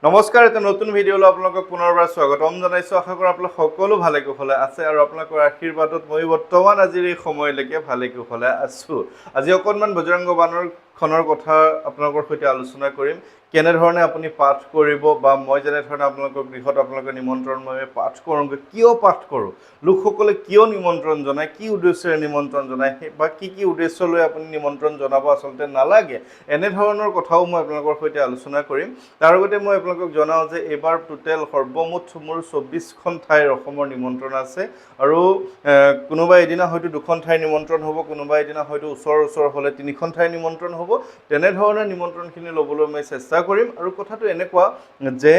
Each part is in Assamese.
নমস্কাৰ, এটা নতুন ভিডিঅ'লৈ আপোনালোকক পুনৰবাৰ স্বাগতম জনাইছোঁ। আশা কৰোঁ আপোনালোক সকলো ভালে কুশলে আছে আৰু আপোনালোকৰ আশীৰ্বাদত মই বৰ্তমান আজিৰ এই সময়লৈকে ভালে কুশলে আছোঁ। আজি অকণমান বজৰংগ বানৰখনৰ কথা আপোনালোকৰ সৈতে আলোচনা কৰিম। কেনেধৰণে আপুনি পাঠ কৰিব বা মই যেনেধৰণে আপোনালোকৰ গৃহত আপোনালোকে নিমন্ত্ৰণ মই পাঠ কৰোঁগৈ, কিয় পাঠ কৰোঁ, লোকসকলে কিয় নিমন্ত্ৰণ জনায়, কি উদ্দেশ্যেৰে নিমন্ত্ৰণ জনায় বা কি উদ্দেশ্য লৈ আপুনি নিমন্ত্ৰণ জনাব আচলতে নালাগে, এনেধৰণৰ কথাও মই আপোনালোকৰ সৈতে আলোচনা কৰিম। তাৰ আগতে মই আপোনালোকক জনাওঁ যে এইবাৰ টোটেল সৰ্বমুঠ মোৰ 24খন ঠাইৰ অসমৰ নিমন্ত্ৰণ আছে আৰু কোনোবা এদিনা হয়তো 2খন ঠাইৰ নিমন্ত্ৰণ হ'ব, কোনোবা এদিনা হয়তো ওচৰ হ'লে 3খন ঠাইৰ নিমন্ত্ৰণ হ'ব। তেনেধৰণে নিমন্ত্ৰণখিনি ল'বলৈ মই চেষ্টা কৰিম। আৰু কথাটো এনেকুৱা যে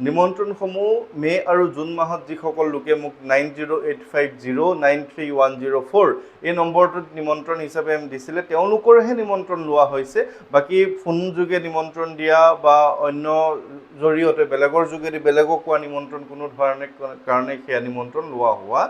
নিমন্ত্ৰণসমূহ মে' আৰু জুন মাহত যিসকল লোকে মোক 9085093104 এই নম্বৰটোত নিমন্ত্ৰণ হিচাপে দিছিলে তেওঁলোকৰহে নিমন্ত্ৰণ লোৱা হৈছে। বাকী ফোন যোগে নিমন্ত্ৰণ দিয়া বা অন্য জৰিয়তে বেলেগৰ যোগেদি বেলেগক কোৱা নিমন্ত্ৰণ কোনো কাৰণে সেয়া নিমন্ত্ৰণ লোৱা হোৱা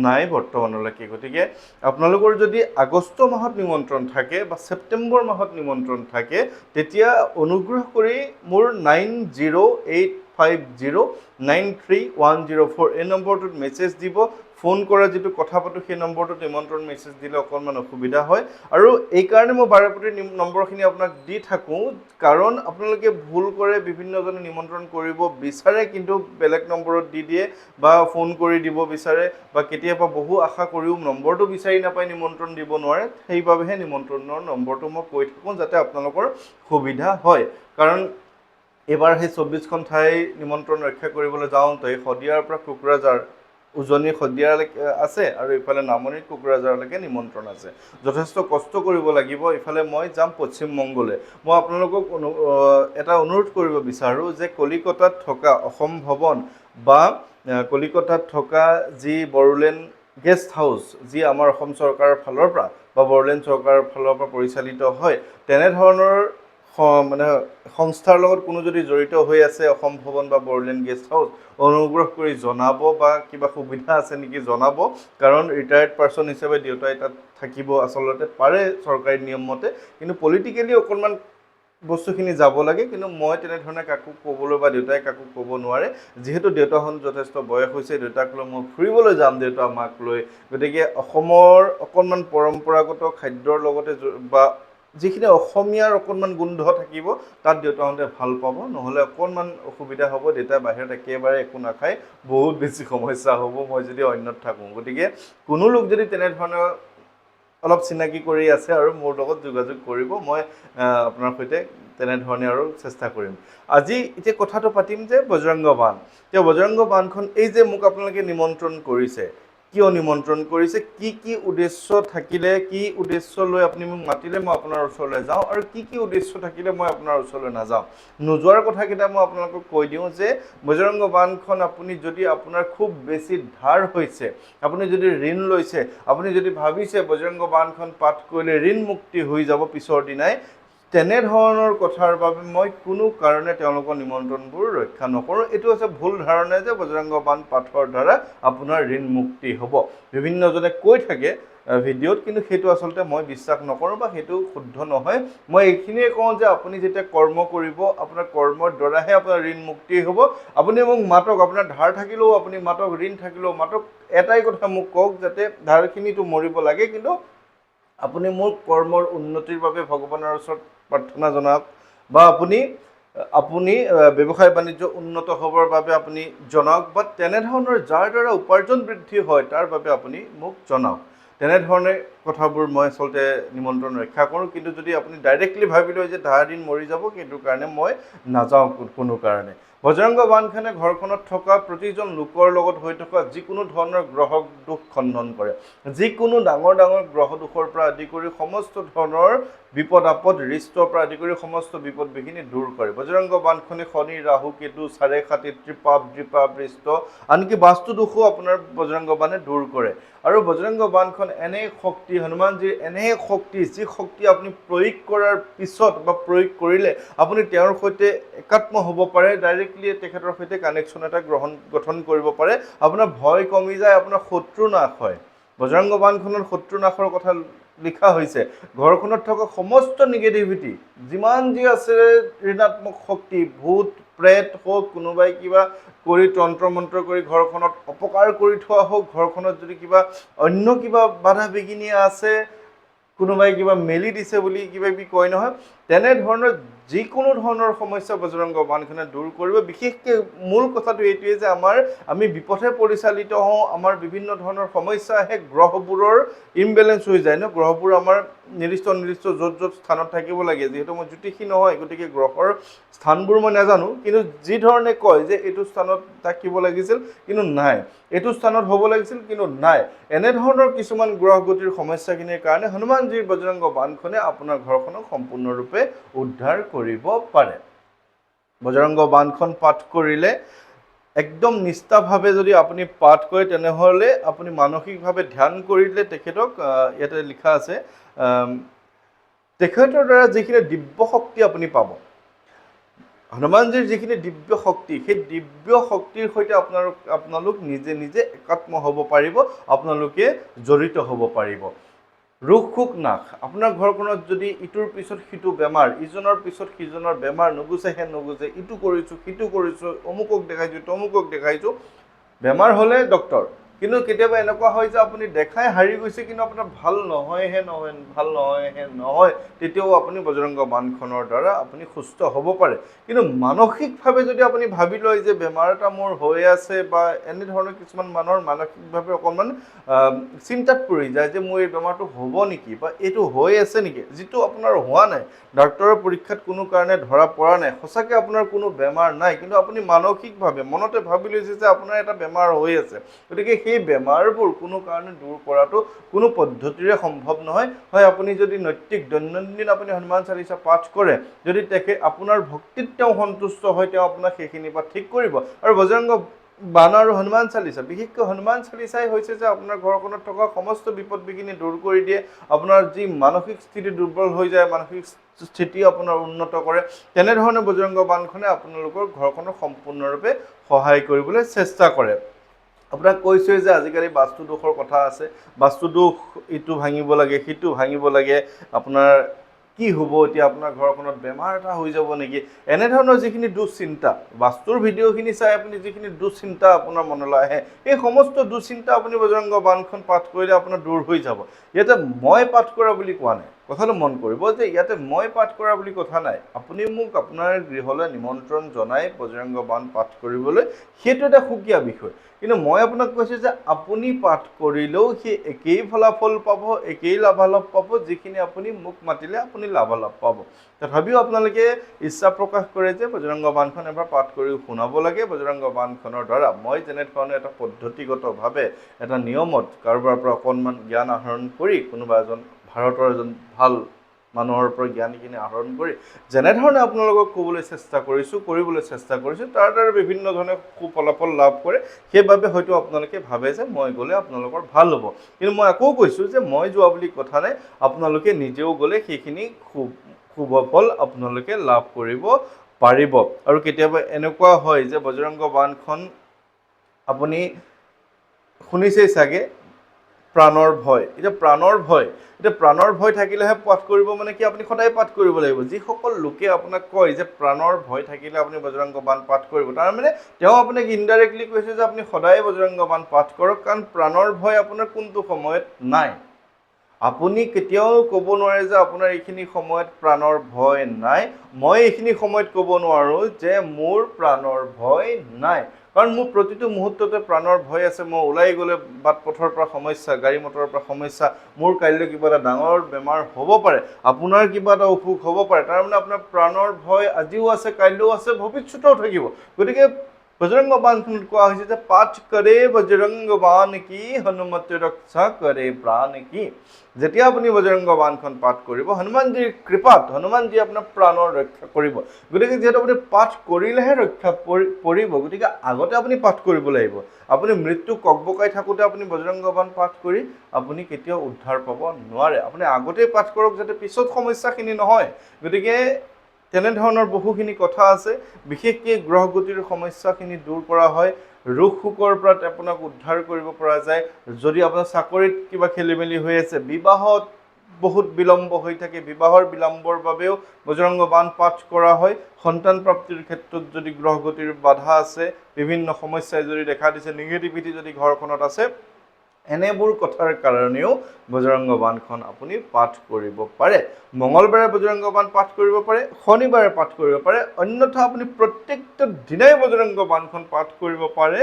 নাই বৰ্তমানলৈকে। গতিকে আপোনালোকৰ যদি আগষ্ট মাহত নিমন্ত্ৰণ থাকে বা ছেপ্টেম্বৰ মাহত নিমন্ত্ৰণ থাকে তেতিয়া অনুগ্ৰহ কৰি মোৰ 9085093104 এই নম্বৰটোত মেছেজ দিব। ফোন কৰা যিটো কথা পাতোঁ সেই নম্বৰটোত নিমন্ত্ৰণ মেছেজ দিলে অকণমান অসুবিধা হয় আৰু এইকাৰণে মই বাৰে প্ৰতি নম্বৰখিনি আপোনাক দি থাকোঁ, কাৰণ আপোনালোকে ভুল কৰে, বিভিন্নজনে নিমন্ত্ৰণ কৰিব বিচাৰে কিন্তু বেলেগ নম্বৰত দি দিয়ে বা ফোন কৰি দিব বিচাৰে বা কেতিয়াবা বহু আশা কৰিও নম্বৰটো বিচাৰি নাপায়, নিমন্ত্ৰণ দিব নোৱাৰে। সেইবাবেহে নিমন্ত্ৰণৰ নম্বৰটো মই কৈ থাকোঁ যাতে আপোনালোকৰ সুবিধা হয়। কাৰণ এইবাৰ সেই 24খন ঠাই নিমন্ত্ৰণ ৰক্ষা কৰিবলৈ যাওঁতে শদিয়াৰ পৰা কোকৰাঝাৰ, উজনিৰ শদিয়ালৈকে আছে আৰু ইফালে নামনিৰ কোকৰাঝাৰলৈকে নিমন্ত্ৰণ আছে। যথেষ্ট কষ্ট কৰিব লাগিব। ইফালে মই যাম পশ্চিমবংগলৈ। মই আপোনালোকক এটা অনুৰোধ কৰিব বিচাৰোঁ যে কলিকতাত থকা অসম ভৱন বা কলিকতাত থকা যি বড়োলেণ্ড গেষ্ট হাউচ, যি আমাৰ অসম চৰকাৰৰ ফালৰ পৰা বা বড়োলেণ্ড চৰকাৰৰ ফালৰ পৰা পৰিচালিত হয়, তেনেধৰণৰ মানে সংস্থাৰ লগত কোনো যদি জড়িত হৈ আছে অসম ভৱন বা বড়োলেণ্ড গেষ্ট হাউচ, অনুগ্ৰহ কৰি জনাব বা কিবা সুবিধা আছে নেকি জনাব। কাৰণ ৰিটায়াৰ্ড পাৰ্চন হিচাপে দেউতাই তাত থাকিব আচলতে পাৰে চৰকাৰী নিয়ম মতে, কিন্তু পলিটিকেলি অকণমান বস্তুখিনি যাব লাগে। কিন্তু মই তেনেধৰণে কাকো ক'বলৈ বা দেউতাই কাকো ক'ব নোৱাৰে, যিহেতু দেউতাহঁত যথেষ্ট বয়স হৈছে। দেউতাক লৈ মই ফুৰিবলৈ যাম, দেউতা মাক লৈ। গতিকে অসমৰ অকণমান পৰম্পৰাগত খাদ্যৰ লগতে বা যিখিনি অসমীয়াৰ অকণমান গোন্ধ থাকিব তাত দেউতাহঁতে ভাল পাব, নহ'লে অকণমান অসুবিধা হ'ব। দেউতাই বাহিৰত একেবাৰে একো নাখায়, বহুত বেছি সমস্যা হ'ব মই যদি অন্যত থাকোঁ। গতিকে কোনো লোক যদি তেনেধৰণৰ অলপ চিনাকি কৰি আছে আৰু মোৰ লগত যোগাযোগ কৰিব, মই আপোনাৰ সৈতে তেনেধৰণে আৰু চেষ্টা কৰিম। আজি এতিয়া কথাটো পাতিম যে বজৰংগ বান। এতিয়া বজৰংগ বানখন এই যে মোক আপোনালোকে নিমন্ত্ৰণ কৰিছে, কিয় নিমন্ত্ৰণ কৰিছে, কি উদ্দেশ্য থাকিলে, কি উদ্দেশ্য লৈ আপুনি মোক মাতিলে মই আপোনাৰ ওচৰলৈ যাওঁ আৰু কি উদ্দেশ্য থাকিলে মই আপোনাৰ ওচৰলৈ নাযাওঁ। নোযোৱাৰ কথাকেইটা মই আপোনালোকক কৈ দিওঁ যে বজৰংগ বানখন আপুনি যদি আপোনাৰ খুব বেছি ধাৰ হৈছে, আপুনি যদি ঋণ লৈছে, আপুনি যদি ভাবিছে বজৰংগ বানখন পাঠ কৰিলে ঋণ মুক্তি হৈ যাব পিছৰ দিনাই, তেনেধৰণৰ কথাৰ বাবে মই কোনো কাৰণে তেওঁলোকৰ নিমন্ত্ৰণবোৰ ৰক্ষা নকৰোঁ। এইটো হৈছে ভুল ধাৰণা যে বজৰংগ বান পাঠৰ দ্বাৰা আপোনাৰ ঋণ মুক্তি হ'ব। বিভিন্নজনে কৈ থাকে ভিডিঅ'ত, কিন্তু সেইটো আচলতে মই বিশ্বাস নকৰোঁ বা সেইটো শুদ্ধ নহয়। মই এইখিনিয়ে কওঁ যে আপুনি যেতিয়া কৰ্ম কৰিব, আপোনাৰ কৰ্মৰ দ্বাৰাহে আপোনাৰ ঋণ মুক্তি হ'ব। আপুনি মোক মাতক, আপোনাৰ ধাৰ থাকিলেও আপুনি মাতক, ঋণ থাকিলেও মাতক, এটাই কথা মোক কওক যাতে ধাৰখিনিতো মৰিব লাগে, কিন্তু আপুনি মোৰ কৰ্মৰ উন্নতিৰ বাবে ভগৱানৰ ওচৰত প্ৰাৰ্থনা জনাওক বা আপুনি ব্যৱসায় বাণিজ্য উন্নত হ'বৰ বাবে আপুনি জনাওক বা তেনেধৰণৰ যাৰ দ্বাৰা উপাৰ্জন বৃদ্ধি হয় তাৰ বাবে আপুনি মোক জনাওক। তেনেধৰণে কথাবোৰ মই আচলতে নিমন্ত্ৰণ ৰক্ষা কৰোঁ। কিন্তু যদি আপুনি ডাইৰেক্টলি ভাবি লয় যে ধাৰ দিন মৰি যাব, সেইটো কাৰণে মই নাযাওঁ কোনো কাৰণে। বজৰংগ বানখনে ঘৰখনত থকা প্ৰতিজন লোকৰ লগত হৈ থকা যিকোনো ধৰণৰ গ্ৰহ দোষ খণ্ডন কৰে। যিকোনো ডাঙৰ গ্ৰহ দোষৰ পৰা আদি কৰি সমস্ত ধৰণৰ বিপদ আপদ, ৰিষ্টৰ পৰা আদি কৰি সমস্ত বিপদ বিঘিনি দূৰ কৰে। বজৰংগ বানখনে শনি, ৰাহু, কেতু, চাৰে খাতি, ত্ৰিপাপ, ৰিষ্ট, আনকি বাস্তু দোষো আপোনাৰ বজৰংগ বানে দূৰ কৰে। আৰু বজৰংগ বানখন এনে শক্তি, হনুমানজীৰ এনে শক্তি, যি শক্তি আপুনি প্ৰয়োগ কৰাৰ পিছত বা প্ৰয়োগ কৰিলে আপুনি তেওঁৰ সৈতে একাত্ম হ'ব পাৰে, ডাইৰেক্টলি তেখেতৰ সৈতে কানেকশ্যন এটা গঠন কৰিব পাৰে। আপোনাৰ ভয় কমি যায়, আপোনাৰ শত্ৰু নাশ হয়। বজৰংগ বানখনৰ শত্ৰু নাশৰ কথা লিখা হৈছে। ঘৰখনত থকা সমস্ত নিগেটিভিটি, যিমান যি আছে ঋণাত্মক শক্তি, ভূত প্ৰেত হওক, কোনোবাই কিবা কৰি তন্ত্ৰ মন্ত্ৰ কৰি ঘৰখনত অপকাৰ কৰি থোৱা হওক, ঘৰখনত যদি কিবা অন্য কিবা বাধা বিঘিনি আছে, কোনোবাই কিবা মেলি দিছে বুলি কিবা কিবি কয় নহয়, তেনেধৰণৰ যিকোনো ধৰণৰ সমস্যা বজৰংগ বাণখনে দূৰ কৰিব। বিশেষকৈ মূল কথাটো এইটোৱে যে আমি বিপথে পৰিচালিত হওঁ, আমাৰ বিভিন্ন ধৰণৰ সমস্যা আহে, গ্ৰহবোৰৰ ইমবেলেঞ্চ হৈ যায় ন, গ্ৰহবোৰ আমাৰ নিৰ্দিষ্ট য'ত স্থানত থাকিব লাগে। যিহেতু মই জ্যোতিষী নহয়, গতিকে গ্ৰহৰ স্থানবোৰ মই নাজানো, কিন্তু যি ধৰণে কয় যে এইটো স্থানত থাকিব লাগিছিল কিন্তু নাই, এইটো স্থানত হ'ব লাগিছিল কিন্তু নাই, এনেধৰণৰ কিছুমান গ্ৰহ গতিৰ সমস্যাখিনিৰ কাৰণে হনুমানজীৰ বজৰংগ বাণখনে আপোনাৰ ঘৰখনক সম্পূৰ্ণৰূপে উদ্ধাৰ কৰিব পাৰে। বজৰংগ বাণখন পাঠ কৰিলে একদম নিষ্ঠাভাৱে যদি আপুনি পাঠ কৰে, তেনেহ'লে আপুনি মানসিকভাৱে ধ্যান কৰিলে তেখেতক, ইয়াতে লিখা আছে, তেখেতৰ দ্বাৰা যিখিনি দিব্য শক্তি আপুনি পাব, হনুমানজীৰ যিখিনি দিব্য শক্তি, সেই দিব্য শক্তিৰ সৈতে আপোনালোক নিজে একাত্ম হ'ব পাৰিব, আপোনালোকে জড়িত হ'ব পাৰিব। ৰোগ শোক নাশ। আপোনাৰ ঘৰখনত যদি ইটোৰ পিছত সিটো বেমাৰ, ইজনৰ পিছত সিজনৰ বেমাৰ, নুগুচে ইটো কৰিছোঁ সিটো কৰিছোঁ, অমুকক দেখাইছোঁ তমুকক দেখাইছোঁ, বেমাৰ হ'লে ডক্তৰ, কিন্তু কেতিয়াবা এনেকুৱা হয় যে আপুনি দেখাই হাৰি গৈছে কিন্তু আপোনাৰ ভাল নহয়, তেতিয়াও আপুনি বজৰংগ বাণখনৰ দ্বাৰা আপুনি সুস্থ হ'ব পাৰে। কিন্তু মানসিকভাৱে যদি আপুনি ভাবি লয় যে বেমাৰ এটা মোৰ হৈ আছে, বা এনেধৰণৰ কিছুমান মানুহৰ মানসিকভাৱে অকণমান চিন্তাত পৰি যায় যে মোৰ এই বেমাৰটো হ'ব নেকি, বা এইটো হৈ আছে নেকি, যিটো আপোনাৰ হোৱা নাই, ডাক্তৰৰ পৰীক্ষাত কোনো কাৰণে ধৰা পৰা নাই, সঁচাকৈ আপোনাৰ কোনো বেমাৰ নাই, কিন্তু আপুনি মানসিকভাৱে মনতে ভাবি লৈছে যে আপোনাৰ এটা বেমাৰ হৈ আছে। গতিকে সেই বেমাৰবোৰ কোনো কাৰণে দূৰ কৰাটো কোনো পদ্ধতিৰে সম্ভৱ নহয়। হয়, আপুনি যদি নৈতিক দৈনন্দিন আপুনি হনুমান চালিচা পাঠ কৰে, যদি আপোনাৰ ভক্তিত তেওঁ সন্তুষ্ট হয়, তেওঁ আপোনাক সেইখিনিৰ পৰা ঠিক কৰিব। আৰু বজৰংগ বাণ আৰু হনুমান চালিচা, বিশেষকৈ হনুমান চালিচাই হৈছে যে আপোনাৰ ঘৰখনত থকা সমস্ত বিপদ বিঘিনি দূৰ কৰি দিয়ে, আপোনাৰ যি মানসিক স্থিতি দুৰ্বল হৈ যায়, মানসিক স্থিতি আপোনাৰ উন্নত কৰে, তেনেধৰণে বজৰংগ বাণখনে আপোনালোকৰ ঘৰখনক সম্পূৰ্ণৰূপে সহায় কৰিবলৈ চেষ্টা কৰে। আপোনাক কৈছোঁৱে যে আজিকালি বাস্তু দোষৰ কথা আছে, বাস্তু দোষ ইটো ভাঙিব লাগে সিটো ভাঙিব লাগে, আপোনাৰ কি হ'ব এতিয়া, আপোনাৰ ঘৰখনত বেমাৰ এটা হৈ যাব নেকি, এনেধৰণৰ যিখিনি দুশ্চিন্তা, বাস্তুৰ ভিডিঅ'খিনি চাই আপুনি যিখিনি দুশ্চিন্তা আপোনাৰ মনলৈ আহে, এই সমস্ত দুশ্চিন্তা আপুনি বজৰংগ বাণখন পাঠ কৰিলে আপোনাৰ দূৰ হৈ যাব। ইয়াতে মই পাঠ কৰা বুলি কোৱা নাই, কথাটো মন কৰিব যে ইয়াতে মই পাঠ কৰা বুলি কথা নাই, আপুনি মোক আপোনাৰ গৃহলৈ নিমন্ত্ৰণ জনাই বজৰংগ বাণ পাঠ কৰিবলৈ, সেইটো এটা সুকীয়া বিষয়। কিন্তু মই আপোনাক কৈছোঁ যে আপুনি পাঠ কৰিলেও সেই একেই ফলাফল পাব, একেই লাভালাভ পাব, যিখিনি আপুনি মোক মাতিলে আপুনি লাভালাভ পাব। তথাপিও আপোনালোকে ইচ্ছা প্ৰকাশ কৰে যে বজৰংগ বাণখন এবাৰ পাঠ কৰি শুনাব লাগে। বজৰংগ বাণখনৰ দ্বাৰা মই যেনেধৰণে এটা পদ্ধতিগতভাৱে এটা নিয়মত কাৰোবাৰ পৰা অকণমান জ্ঞান আহৰণ কৰি, কোনোবা এজন ভাৰতৰ এজন ভাল মানুহৰ পৰা জ্ঞানখিনি আহৰণ কৰি যেনেধৰণে আপোনালোকক কৰিবলৈ চেষ্টা কৰিছোঁ, তাৰ দ্বাৰা বিভিন্ন ধৰণে সুফলাফল লাভ কৰে। সেইবাবে হয়তো আপোনালোকে ভাবে যে মই গ'লে আপোনালোকৰ ভাল হ'ব, কিন্তু মই আকৌ কৈছোঁ যে মই যোৱা বুলি কথা নাই, আপোনালোকে নিজেও গ'লে সেইখিনি শুভফল আপোনালোকে লাভ কৰিব পাৰিব। আৰু কেতিয়াবা এনেকুৱা হয় যে বজৰংগ বাণখন আপুনি শুনিছেই চাগে, প্ৰাণৰ ভয়। এতিয়া প্ৰাণৰ ভয় থাকিলেহে পাঠ কৰিব, মানে কি আপুনি সদায় পাঠ কৰিব লাগিব। যিসকল লোকে আপোনাক কয় যে প্ৰাণৰ ভয় থাকিলে আপুনি বজৰংগ বাণ পাঠ কৰিব, তাৰমানে তেওঁ আপোনাক ইনডাইৰেক্টলি কৈছে যে আপুনি সদায় বজৰংগ বাণ পাঠ কৰক, কাৰণ প্ৰাণৰ ভয় আপোনাৰ কোনটো সময়ত নাই। আপুনি কেতিয়াও ক'ব নোৱাৰে যে আপোনাৰ এইখিনি সময়ত প্ৰাণৰ ভয় নাই। মই এইখিনি সময়ত ক'ব নোৱাৰোঁ যে মোৰ প্ৰাণৰ ভয় নাই, কাৰণ মোৰ প্ৰতিটো মুহূৰ্ততে প্ৰাণৰ ভয় আছে। মই ওলাই গ'লে বাট পথৰ পৰা সমস্যা, গাড়ী মটৰৰ পৰা সমস্যা, মোৰ কাইলৈ কিবা এটা ডাঙৰ বেমাৰ হ'ব পাৰে, আপোনাৰ কিবা এটা অসুখ হ'ব পাৰে, তাৰমানে আপোনাৰ প্ৰাণৰ ভয় আজিও আছে, কাইলৈও আছে, ভৱিষ্যতেও থাকিব। গতিকে বজৰংগ বাণখনত কোৱা হৈছে যে পাঠ কৰে বজৰংগ বাণ কি, হনুমত ৰক্ষা কৰে প্ৰাণ কি। যেতিয়া আপুনি বজৰংগ বাণখন পাঠ কৰিব, হনুমানজীৰ কৃপাত হনুমানজীয়ে আপোনাৰ প্ৰাণৰ ৰক্ষা কৰিব। গতিকে যিহেতু আপুনি পাঠ কৰিলেহে ৰক্ষা পৰিব, গতিকে আগতে আপুনি পাঠ কৰিব লাগিব। আপুনি মৃত্যু ককবকাই থাকোঁতে আপুনি বজৰংগ বাণ পাঠ কৰি আপুনি কেতিয়াও উদ্ধাৰ পাব নোৱাৰে। আপুনি আগতেই পাঠ কৰক, যাতে পিছত সমস্যাখিনি নহয়। গতিকে তেনেধৰণৰ বহুখিনি কথা আছে, বিশেষকৈ গ্ৰহগতিৰ সমস্যাখিনি দূৰ কৰা হয়, ৰোগ শোকৰ পৰা আপোনাক উদ্ধাৰ কৰিব পৰা যায়। যদি আপোনাৰ চাকৰিত কিবা খেলি মেলি হৈ আছে, বিবাহত বহুত বিলম্ব হৈ থাকে, বিবাহৰ বিলম্বৰ বাবেও বজৰংগ বাণ পাঠ কৰা হয়। সন্তান প্ৰাপ্তিৰ ক্ষেত্ৰত যদি গ্ৰহগতিৰ বাধা আছে, বিভিন্ন সমস্যাই যদি দেখা দিছে, নিগেটিভিটি যদি ঘৰখনত আছে, এনেবোৰ কথাৰ কাৰণেও বজৰংগ বাণখন আপুনি পাঠ কৰিব পাৰে। মঙলবাৰে বজৰংগ বাণ পাঠ কৰিব পাৰে, শনিবাৰে পাঠ কৰিব পাৰে, অন্যথা আপুনি প্ৰত্যেকটা দিনাই বজৰংগ বাণখন পাঠ কৰিব পাৰে।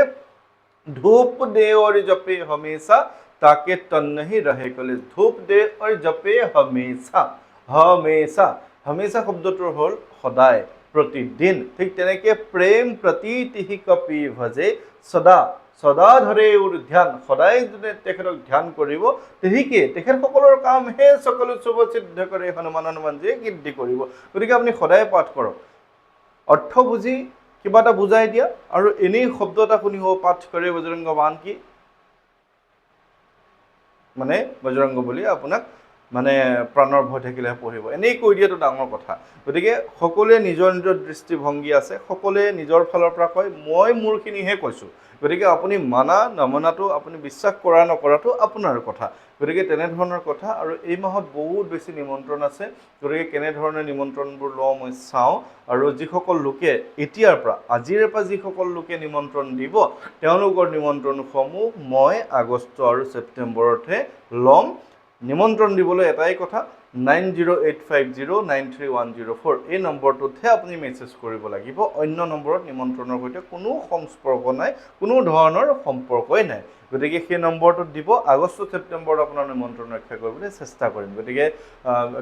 ধূপ দে और जपे हमेशा ताके तन नहीं रहे कलेश। धूप दे और जपे हमेशा, हमेशा, हमेशा শব্দটোৰ হ'ল সদায়, প্ৰতিদিন। ঠিক তেনেকে প্ৰেম প্ৰতীতিহি কপি ভজে সদা, সদা ধৰে উৰ ধ্যান, সদায় যদি তেখেতক ধ্যান কৰিব, তেহিকে তেখেতসকলৰ কাম হে সকলো শুভ সিদ্ধ কৰে, হনুমানজিয়ে সিদ্ধি কৰিব। গতিকে আপুনি সদায় পাঠ কৰক, অৰ্থ বুজি কিবা এটা বুজাই দিয়া, আৰু এনেই শব্দ এটা শুনিব পাঠ কৰে বজৰংগ বাণ কি মানে বজৰংগ বুলি আপোনাক মানে প্ৰাণৰ ভয় থাকিলে পঢ়িব, এনেই কৈ দিয়াটো ডাঙৰ কথা। গতিকে সকলোৱে নিজৰ নিজৰ দৃষ্টিভংগী আছে, সকলোৱে নিজৰ ফালৰ পৰা কয়, মই মোৰখিনিহে কৈছোঁ। গতিকে আপুনি মানা নমনাটো, আপুনি বিশ্বাস কৰা নকৰাটো আপোনাৰ কথা। গতিকে তেনেধৰণৰ কথা। আৰু এই মাহত বহুত বেছি নিমন্ত্ৰণ আছে, গতিকে কেনেধৰণে নিমন্ত্ৰণবোৰ লওঁ মই চাওঁ। আৰু যিসকল লোকে এতিয়াৰ পৰা, আজিৰে পৰা যিসকল লোকে নিমন্ত্ৰণ দিব, তেওঁলোকৰ নিমন্ত্ৰণসমূহ মই আগষ্ট আৰু ছেপ্টেম্বৰতহে ল'ম। নিমন্ত্ৰণ দিবলৈ এটাই কথা, 9085093104 এই নম্বৰটোতহে আপুনি মেছেজ কৰিব লাগিব। অন্য নম্বৰত নিমন্ত্ৰণৰ সৈতে কোনো সংস্পৰ্শ নাই, কোনো ধৰণৰ সম্পৰ্কই নাই। গতিকে সেই নম্বৰটোত দিব। আগষ্ট ছেপ্টেম্বৰত আপোনাৰ নিমন্ত্ৰণ ৰক্ষা কৰিবলৈ চেষ্টা কৰিম। গতিকে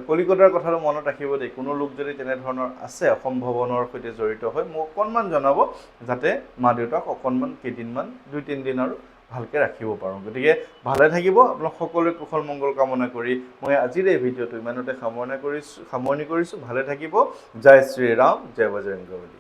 কলিকতাৰ কথাটো মনত ৰাখিব দেই, কোনো লোক যদি তেনেধৰণৰ আছে অসম্ভৱনৰ সৈতে জড়িত হৈ, মোক অকণমান জনাব, যাতে মা দেউতাক অকণমান কেইদিনমান 2-3 দিন আৰু ভালকৈ ৰাখিব পাৰোঁ। গতিকে ভালে থাকিব। আপোনাক সকলোৱে কুশল মংগল কামনা কৰি মই আজিৰ এই ভিডিঅ'টো ইমানতে সামৰণি কৰিছোঁ। ভালে থাকিব। জয় শ্ৰী ৰাম, জয় বজৰংগবলী।